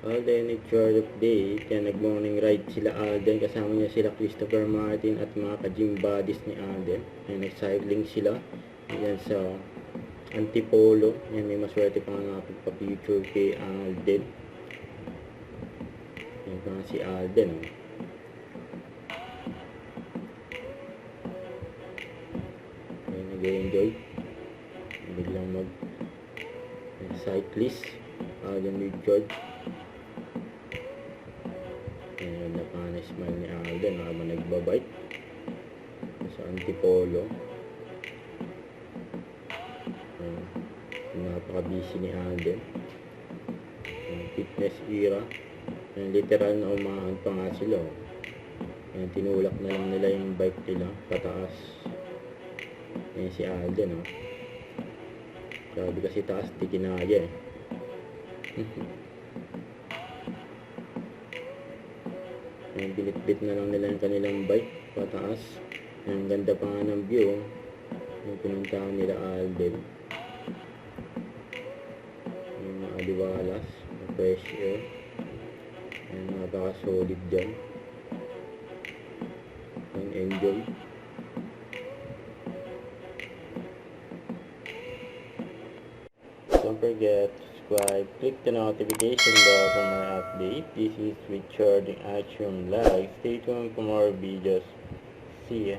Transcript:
Alden Richard update. Yan, nag-morning ride sila Alden. Kasama niya sila Christopher Martin at mga ka-gym buddies ni Alden. Yan, nag-cycling sila. Yan sa Antipolo. Yan, may maswerte pa nga pagpa-picture kay Alden. Yan pa nga si Alden. Oh. Yan, nag-enjoy. Biglang cyclist. Alden Richard. Ayan, napaka-smile ni Alden habang nagbabike sa Antipolo. Napaka-busy ni Alden. Fitness era. Ayan, literal na umahan pa nga sila. Ayan, tinulak na lang nila yung bike nila pataas. Ayan si Alden. Oh. Sabi kasi taas di kinaya eh. Ayan, binitbit na lang nila yung kanilang bike pataas. Ayan, ganda pa nga ng view. Yung pinuntahan nila Alden. Yung mga aliwalas, fresh air. Ayan, napaka-solid dyan. Ayan, enjoy. Don't forget to subscribe, click the notification bell for my update. This is Richard in Action Live. Stay tuned for more videos. See ya.